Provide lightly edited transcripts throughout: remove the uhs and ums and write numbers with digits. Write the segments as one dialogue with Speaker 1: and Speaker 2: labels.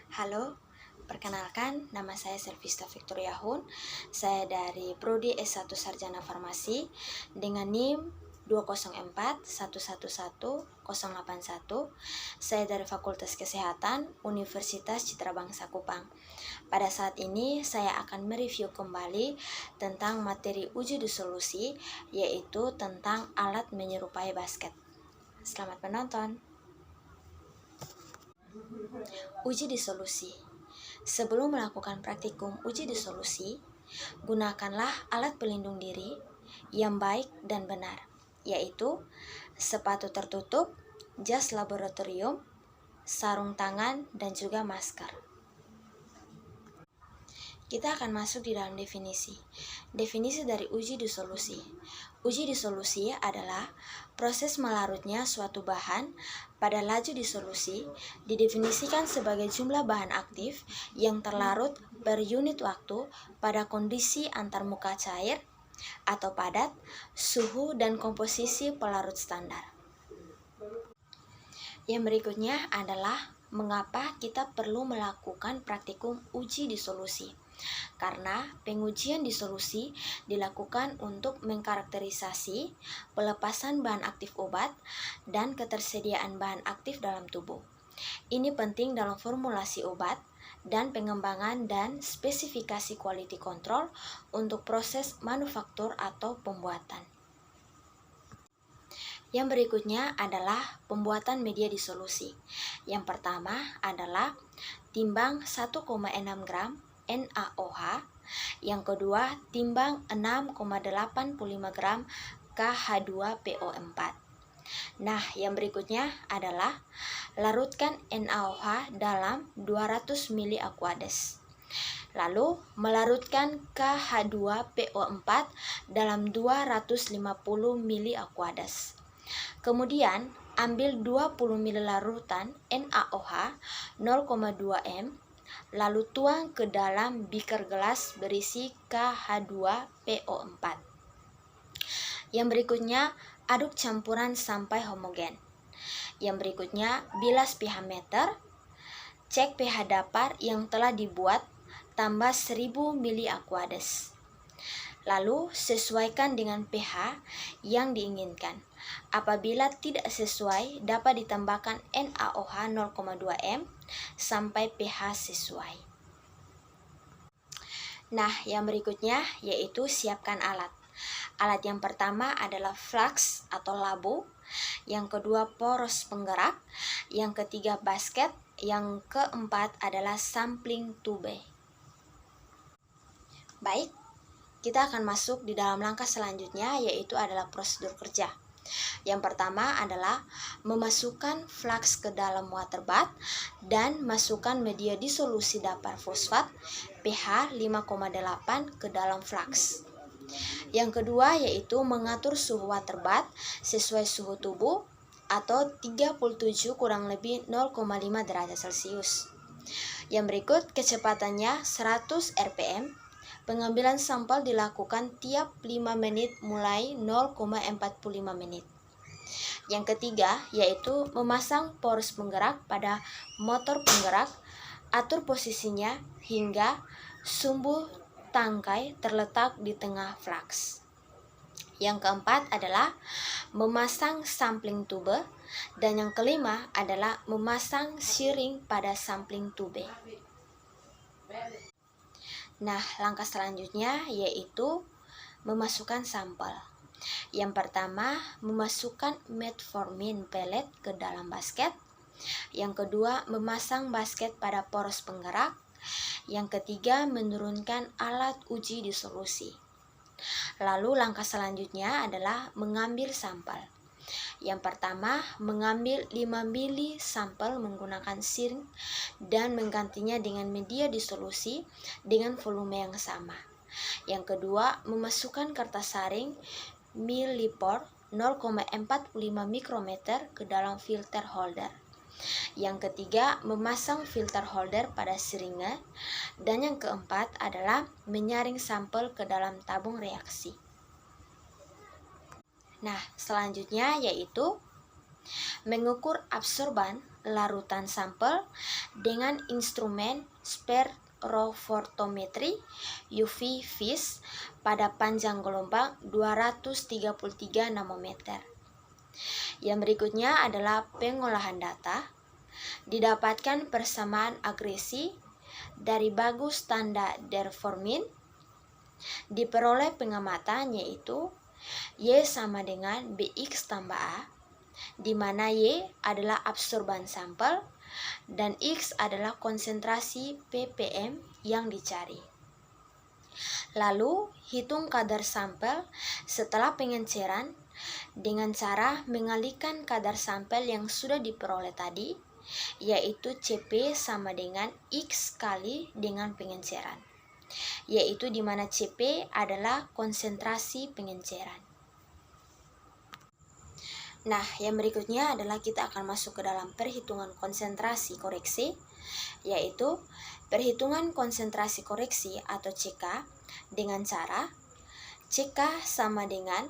Speaker 1: Halo, perkenalkan nama saya Selvista Victoria Hun. Saya dari Prodi S1 Sarjana Farmasi dengan NIM 204111081. Saya dari Fakultas Kesehatan Universitas Citra Bangsa Kupang. Pada saat ini saya akan mereview kembali tentang materi uji disolusi, yaitu tentang alat menyerupai basket. Selamat menonton. Uji disolusi. Sebelum melakukan praktikum uji disolusi, gunakanlah alat pelindung diri yang baik dan benar, yaitu sepatu tertutup, jas laboratorium, sarung tangan, dan juga masker. Kita akan masuk di dalam definisi. Definisi dari uji disolusi. Uji disolusi adalah proses melarutnya suatu bahan pada laju disolusi, didefinisikan sebagai jumlah bahan aktif yang terlarut per unit waktu pada kondisi antarmuka cair atau padat, suhu dan komposisi pelarut standar. Yang berikutnya adalah mengapa kita perlu melakukan praktikum uji disolusi. Karena pengujian disolusi dilakukan untuk mengkarakterisasi pelepasan bahan aktif obat dan ketersediaan bahan aktif dalam tubuh. Ini penting dalam formulasi obat dan pengembangan dan spesifikasi quality control untuk proses manufaktur atau pembuatan. Yang berikutnya adalah pembuatan media disolusi. Yang pertama adalah timbang 1,6 gram NaOH, yang kedua timbang 6,85 gram KH2PO4. Nah, yang berikutnya adalah larutkan NaOH dalam 200 ml Aquades. Lalu melarutkan KH2PO4 dalam 250 ml Aquades. Kemudian ambil 20 ml larutan NaOH 0,2 m, lalu tuang ke dalam beaker gelas berisi KH2PO4. Yang berikutnya, aduk campuran sampai homogen. Yang berikutnya, bilas pH meter, cek pH dapur yang telah dibuat, tambah 1000 ml Aquades. Lalu sesuaikan dengan pH yang diinginkan. Apabila tidak sesuai, dapat ditambahkan NaOH 0,2 m sampai pH sesuai. Nah, yang berikutnya yaitu siapkan alat. Alat yang pertama adalah flux atau labu, yang kedua poros penggerak, yang ketiga basket, yang keempat adalah sampling tube. Baik, kita akan masuk di dalam langkah selanjutnya, yaitu adalah prosedur kerja. Yang pertama adalah memasukkan flux ke dalam water bath dan masukkan media disolusi dapur fosfat pH 5,8 ke dalam flux. Yang kedua yaitu mengatur suhu water bath sesuai suhu tubuh atau 37 kurang lebih 0,5 derajat Celcius. Yang berikut kecepatannya 100 rpm. Pengambilan sampel dilakukan tiap 5 menit mulai 0,45 menit. Yang ketiga yaitu memasang poros penggerak pada motor penggerak, atur posisinya hingga sumbu tangkai terletak di tengah flux. Yang keempat adalah memasang sampling tube, dan yang kelima adalah memasang shearing pada sampling tube. Nah, langkah selanjutnya yaitu memasukkan sampel. Yang pertama, memasukkan metformin pellet ke dalam basket. Yang kedua, memasang basket pada poros penggerak. Yang ketiga, menurunkan alat uji disolusi. Lalu langkah selanjutnya adalah mengambil sampel. Yang pertama, mengambil 5 ml sampel menggunakan shearing dan menggantinya dengan media disolusi dengan volume yang sama. Yang kedua, memasukkan kertas saring Millipore 0,45 mikrometer ke dalam filter holder. Yang ketiga, memasang filter holder pada shearingnya. Dan yang keempat adalah menyaring sampel ke dalam tabung reaksi. Nah, selanjutnya yaitu mengukur absorban larutan sampel dengan instrumen spektrofotometri UV vis pada panjang gelombang 233 nanometer. Yang berikutnya adalah pengolahan data. Didapatkan persamaan agresi dari bagus tanda Derformin. Diperoleh pengamatan yaitu Y sama dengan BX tambah A, di mana Y adalah absorban sampel dan X adalah konsentrasi ppm yang dicari. Lalu, hitung kadar sampel setelah pengenceran dengan cara mengalihkan kadar sampel yang sudah diperoleh tadi, yaitu CP sama dengan X kali dengan pengenceran, yaitu di mana CP adalah konsentrasi pengenceran. Nah, yang berikutnya adalah kita akan masuk ke dalam perhitungan konsentrasi koreksi, yaitu perhitungan konsentrasi koreksi atau CK dengan cara CK sama dengan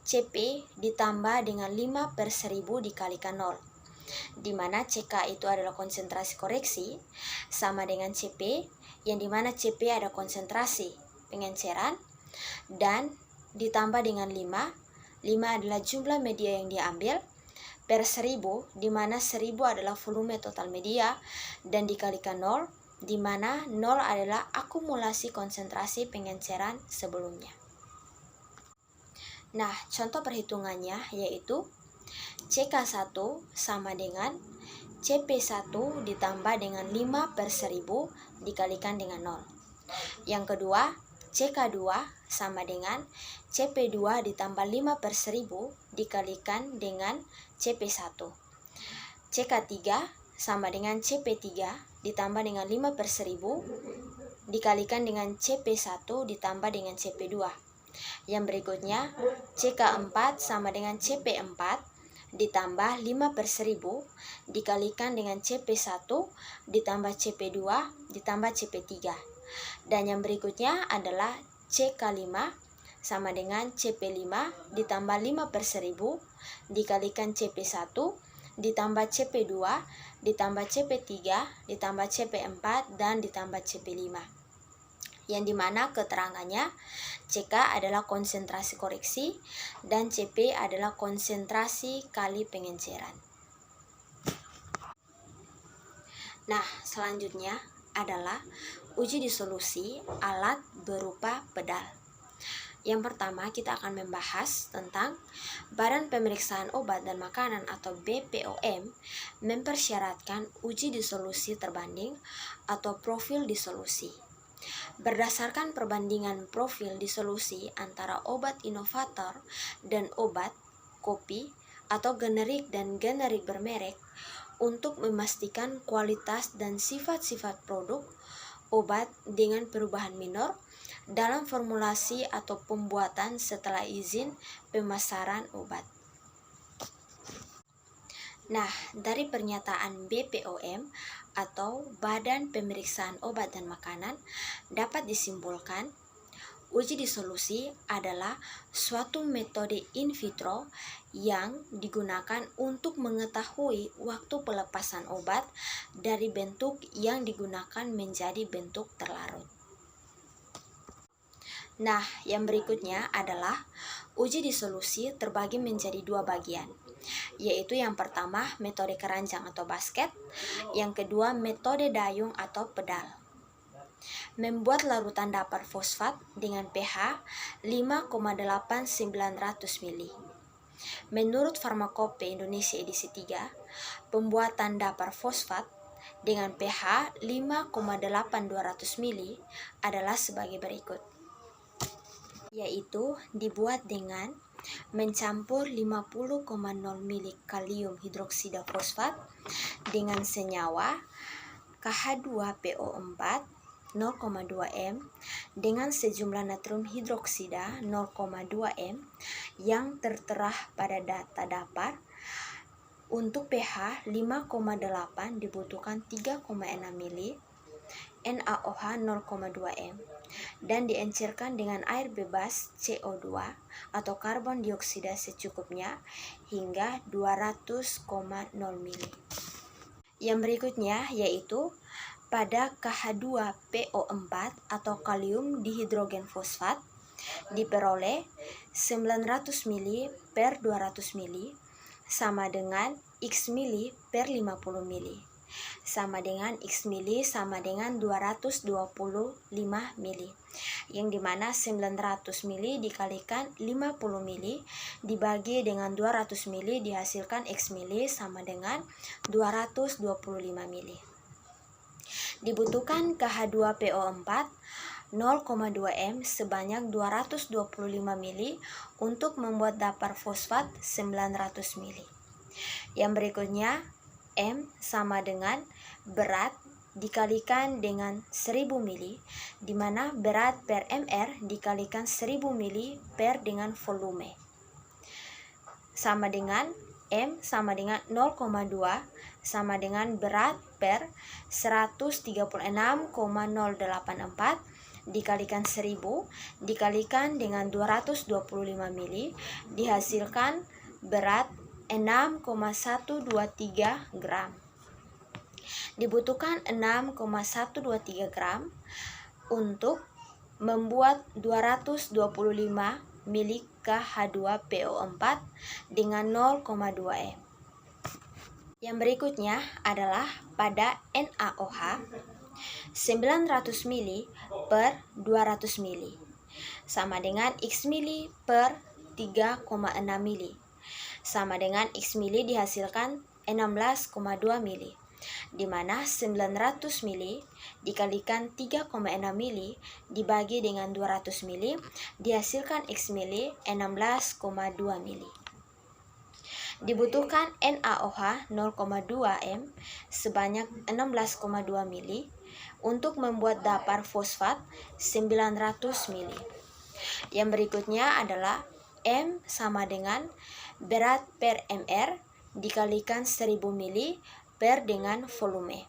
Speaker 1: CP ditambah dengan 5/1000 dikalikan 0, di mana CK itu adalah konsentrasi koreksi sama dengan CP, yang dimana CP ada konsentrasi pengenceran, dan ditambah dengan 5 adalah jumlah media yang diambil, per 1000, di mana 1000 adalah volume total media, dan dikalikan 0, di mana 0 adalah akumulasi konsentrasi pengenceran sebelumnya. Nah, contoh perhitungannya yaitu CK1 sama dengan CP1 ditambah dengan 5/1000 dikalikan dengan 0. Yang kedua, CK2 sama dengan CP2 ditambah 5/1000 dikalikan dengan CP1. CK3 sama dengan CP3 ditambah dengan 5/1000 dikalikan dengan CP1 ditambah dengan CP2. Yang berikutnya, CK4 sama dengan CP4 ditambah 5/1000 dikalikan dengan CP1 ditambah CP2 ditambah CP3. Dan yang berikutnya adalah CK5 sama dengan CP5 ditambah 5/1000 dikalikan CP1 ditambah CP2 ditambah CP3 ditambah CP4 dan ditambah CP5. Yang dimana keterangannya CK adalah konsentrasi koreksi dan CP adalah konsentrasi kali pengenceran. Nah, selanjutnya adalah uji disolusi alat berupa pedal. Yang pertama, kita akan membahas tentang Badan Pemeriksaan Obat dan Makanan atau BPOM mempersyaratkan uji disolusi terbanding atau profil disolusi. Berdasarkan perbandingan profil disolusi antara obat inovator dan obat kopi atau generik dan generik bermerek untuk memastikan kualitas dan sifat-sifat produk obat dengan perubahan minor dalam formulasi atau pembuatan setelah izin pemasaran obat. Nah, dari pernyataan BPOM atau Badan Pemeriksaan Obat dan Makanan dapat disimpulkan uji disolusi adalah suatu metode in vitro yang digunakan untuk mengetahui waktu pelepasan obat dari bentuk yang digunakan menjadi bentuk terlarut. Nah, yang berikutnya adalah uji disolusi terbagi menjadi dua bagian, yaitu yang pertama metode keranjang atau basket, yang kedua metode dayung atau pedal. Membuat larutan dapar fosfat dengan pH 5,8900 mili. Menurut Farmakope Indonesia edisi 3, pembuatan dapar fosfat dengan pH 5,8200 mili adalah sebagai berikut, yaitu dibuat dengan mencampur 50,0 mili kalium hidroksida fosfat dengan senyawa KH2PO4 0,2 m dengan sejumlah natrium hidroksida 0,2 m yang tertera pada data dapar. Untuk pH 5,8 dibutuhkan 3,6 mili, NaOH 0,2 m, dan diencerkan dengan air bebas CO2 atau karbon dioksida secukupnya hingga 200,0 mili. Yang berikutnya yaitu pada KH2PO4 atau kalium dihidrogen fosfat diperoleh 900 mili per 200 mili sama dengan X mili per 50 mili sama dengan X mili sama dengan 225 mili, yang dimana 900 mili dikalikan 50 mili dibagi dengan 200 mili dihasilkan X mili sama dengan 225 mili. Dibutuhkan KH2PO4 0,2 M sebanyak 225 mili untuk membuat dapar fosfat 900 mili. Yang berikutnya M sama dengan berat dikalikan dengan 1000 mili, di mana berat per mr dikalikan 1000 mili per dengan volume, sama dengan M sama dengan 0,2 sama dengan berat per 136,084 dikalikan 1000 dikalikan dengan 225 mili dihasilkan berat 6,123 gram. Dibutuhkan 6,123 gram untuk membuat 225 mili KH2PO4 dengan 0,2 M. Yang berikutnya adalah pada NaOH 900 mili per 200 mili sama dengan X mili per 3,6 mili sama dengan X mili dihasilkan 16,2 mili, di mana 900 mili dikalikan 3,6 mili dibagi dengan 200 mili dihasilkan X mili 16,2 mili. Dibutuhkan NaOH 0,2 M sebanyak 16,2 mili untuk membuat dapar fosfat 900 mili. Yang berikutnya adalah M sama dengan berat per mr dikalikan 1000 mili per dengan volume.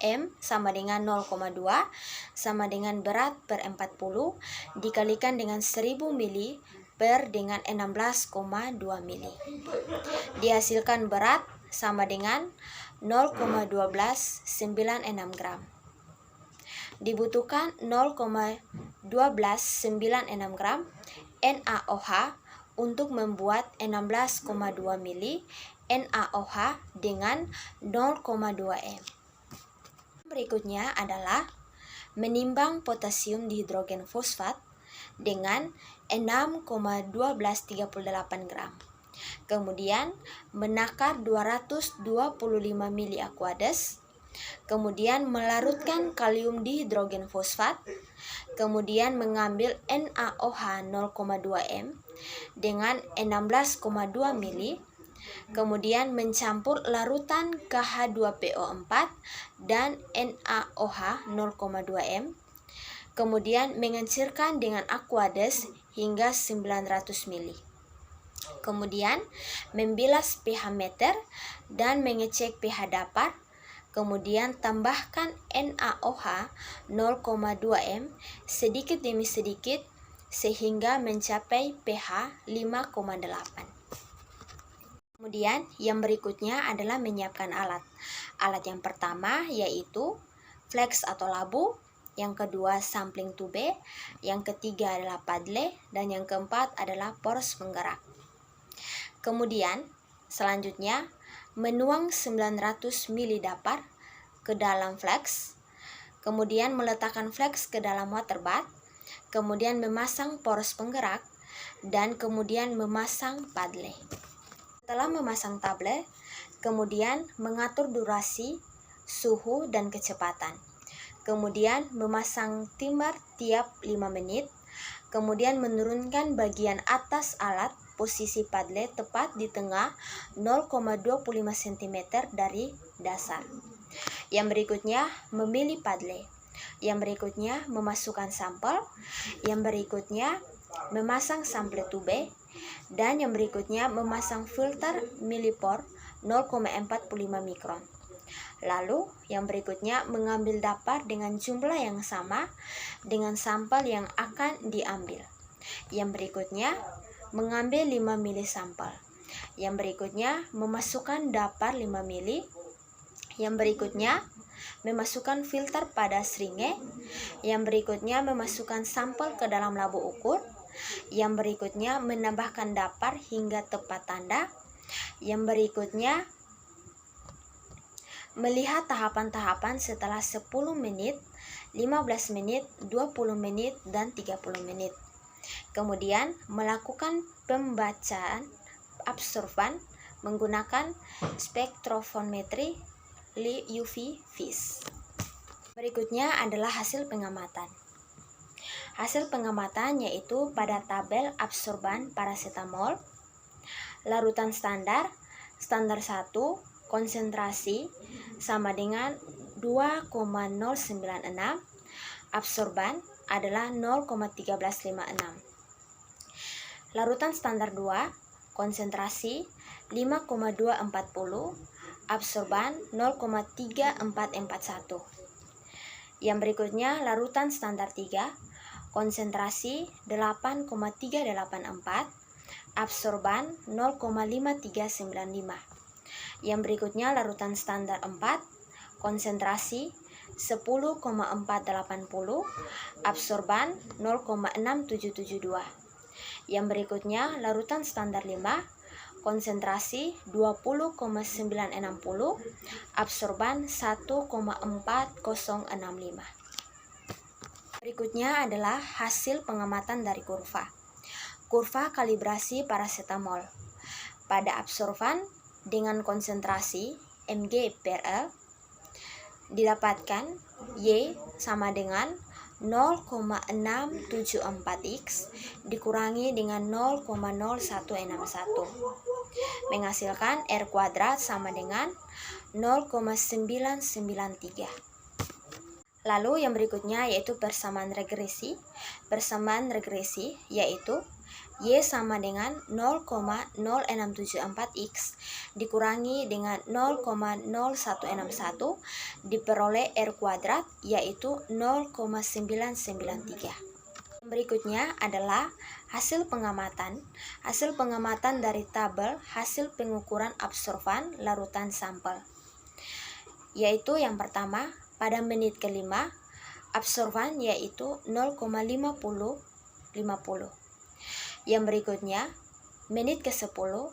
Speaker 1: M sama dengan 0,2 sama dengan berat per 40 dikalikan dengan 1000 mili per dengan 16,2 mili. Dihasilkan berat sama dengan 0,1296 gram. Dibutuhkan 0,1296 gram NaOH untuk membuat 16,2 mili NaOH dengan 0,2 M. Berikutnya adalah menimbang potasium dihidrogen fosfat dengan 6,1238 gram. Kemudian menakar 225 mili aqueous, kemudian melarutkan kalium dihidrogen fosfat, kemudian mengambil NaOH 0,2 M dengan 16,2 mili, kemudian mencampur larutan KH2PO4 dan NaOH 0,2 M, kemudian mengencirkan dengan aqueous hingga 900 mili. Kemudian membilas pH meter dan mengecek pH dapar, kemudian tambahkan NaOH 0,2 M sedikit demi sedikit sehingga mencapai pH 5,8. Kemudian yang berikutnya adalah menyiapkan alat. Alat yang pertama yaitu flask atau labu, yang kedua sampling tube, yang ketiga adalah paddle, dan yang keempat adalah poros penggerak. Kemudian selanjutnya menuang 900 mili dapar ke dalam flask, kemudian meletakkan flask ke dalam water bath, kemudian memasang poros penggerak, dan kemudian memasang paddle. Setelah memasang table, kemudian mengatur durasi, suhu, dan kecepatan. Kemudian memasang timer tiap 5 menit, kemudian menurunkan bagian atas alat posisi paddle tepat di tengah 0,25 cm dari dasar. Yang berikutnya memilih paddle. Yang berikutnya memasukkan sampel. Yang berikutnya memasang sampel tube. Dan yang berikutnya memasang filter millipore 0,45 mikron. Lalu yang berikutnya mengambil dapar dengan jumlah yang sama dengan sampel yang akan diambil. Yang berikutnya mengambil 5 mili sampel. Yang berikutnya memasukkan dapar 5 mili. Yang berikutnya, memasukkan filter pada seringe. Yang berikutnya, memasukkan sampel ke dalam labu ukur. Yang berikutnya, menambahkan dapar hingga tepat tanda. Yang berikutnya, melihat tahapan-tahapan setelah 10 menit, 15 menit, 20 menit, dan 30 menit. Kemudian, melakukan pembacaan absorban menggunakan spektrofotometri UV vis. Berikutnya adalah hasil pengamatan. Hasil pengamatan yaitu pada tabel absorban paracetamol, larutan standar 1, konsentrasi sama dengan 2,096, absorban adalah 0,1356. Larutan standar 2, konsentrasi 5,240, absorban 0,3441. Yang berikutnya larutan standar 3, konsentrasi 8,384, absorban 0,5395. Yang berikutnya larutan standar 4, konsentrasi 10,480, absorban 0,6772. Yang berikutnya larutan standar 5, konsentrasi 20,960, absorban 1,4065. Berikutnya adalah hasil pengamatan dari kurva. Kurva kalibrasi paracetamol. Pada absorban dengan konsentrasi mg/L didapatkan Y sama dengan 0,674X dikurangi dengan 0,0161 menghasilkan R kuadrat sama dengan 0,993. Lalu yang berikutnya yaitu persamaan regresi. Persamaan regresi yaitu Y sama dengan 0,0674X dikurangi dengan 0,0161 diperoleh R kuadrat yaitu 0,993. Berikutnya adalah hasil pengamatan. Hasil pengamatan dari tabel hasil pengukuran absorban larutan sampel. Yaitu yang pertama pada menit kelima absorban yaitu 0,50. Yang berikutnya, menit ke-10,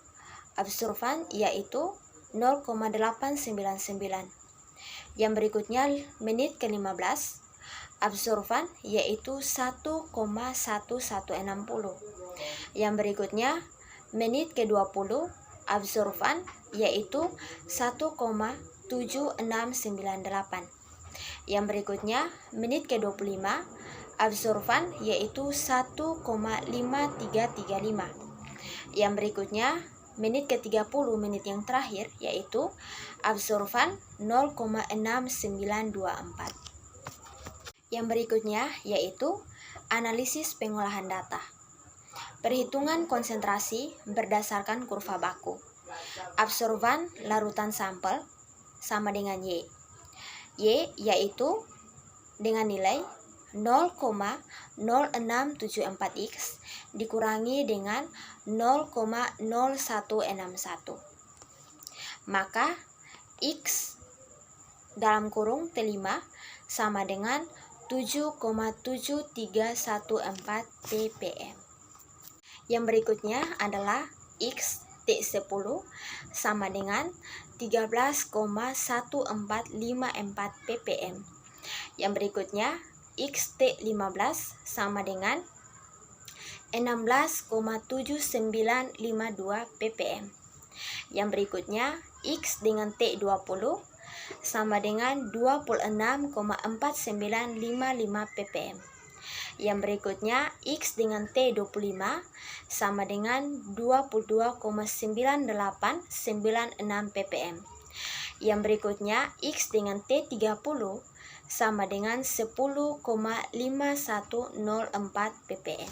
Speaker 1: absorban yaitu 0,899. Yang berikutnya, menit ke-15, absorban yaitu 1,1160. Yang berikutnya, menit ke-20, absorban yaitu 1,7698. Yang berikutnya, menit ke-25, absorban yaitu 1,5335. Yang berikutnya, menit ke-30, menit yang terakhir yaitu absorban 0,6924. Yang berikutnya yaitu analisis pengolahan data. Perhitungan konsentrasi berdasarkan kurva baku. Absorban larutan sampel sama dengan Y. Y yaitu dengan nilai 0,0674X dikurangi dengan 0,0161. Maka X dalam kurung T5 sama dengan 7,7314 ppm. Yang berikutnya adalah X T10 sama dengan 13,1454 ppm. Yang berikutnya XT15 sama dengan 16,7952 ppm. Yang berikutnya X dengan T20 sama dengan 26,4955 ppm. Yang berikutnya X dengan T25 sama dengan 22,9896 ppm. Yang berikutnya X dengan T30 sama dengan 10,5104 ppm.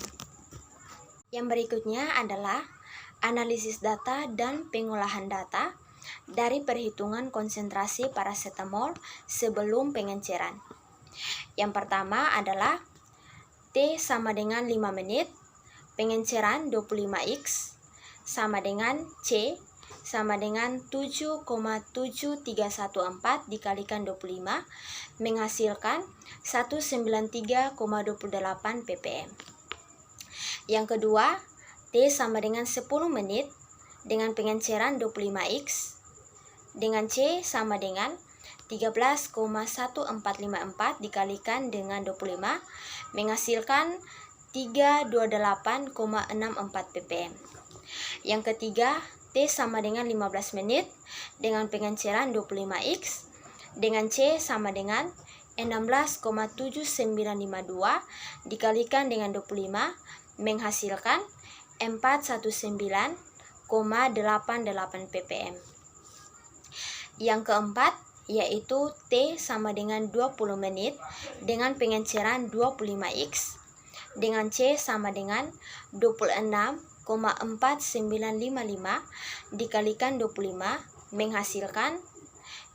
Speaker 1: Yang berikutnya adalah analisis data dan pengolahan data dari perhitungan konsentrasi paracetamol sebelum pengenceran. Yang pertama adalah T sama dengan 5 menit, pengenceran 25X sama dengan C sama dengan 7,7314 dikalikan 25 menghasilkan 193,28 ppm. Yang kedua, T sama dengan 10 menit dengan pengenceran 25X dengan C sama dengan 13,1454 dikalikan dengan 25 menghasilkan 328,64 ppm. Yang ketiga, T sama dengan 15 menit dengan pengenceran 25X dengan C sama dengan 16,7952 dikalikan dengan 25 menghasilkan 419,88 ppm. Yang keempat yaitu T sama dengan 20 menit dengan pengenceran 25X dengan C sama dengan 26,4955 dikalikan 25 menghasilkan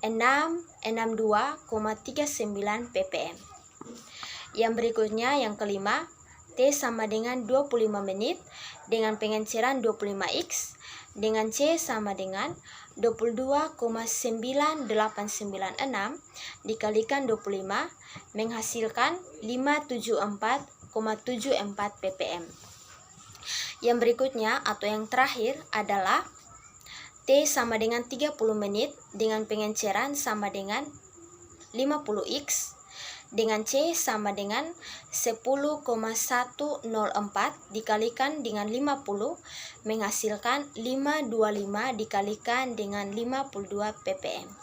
Speaker 1: 662,39 ppm. Yang berikutnya yang kelima, T sama dengan 25 menit dengan pengenceran 25X dengan C sama dengan 22,9896 dikalikan 25 menghasilkan 574,74 ppm. Yang berikutnya atau yang terakhir adalah T sama dengan 30 menit dengan pengenceran sama dengan 50X dengan C sama dengan 10,104 dikalikan dengan 50 menghasilkan 525 dikalikan dengan 52 ppm.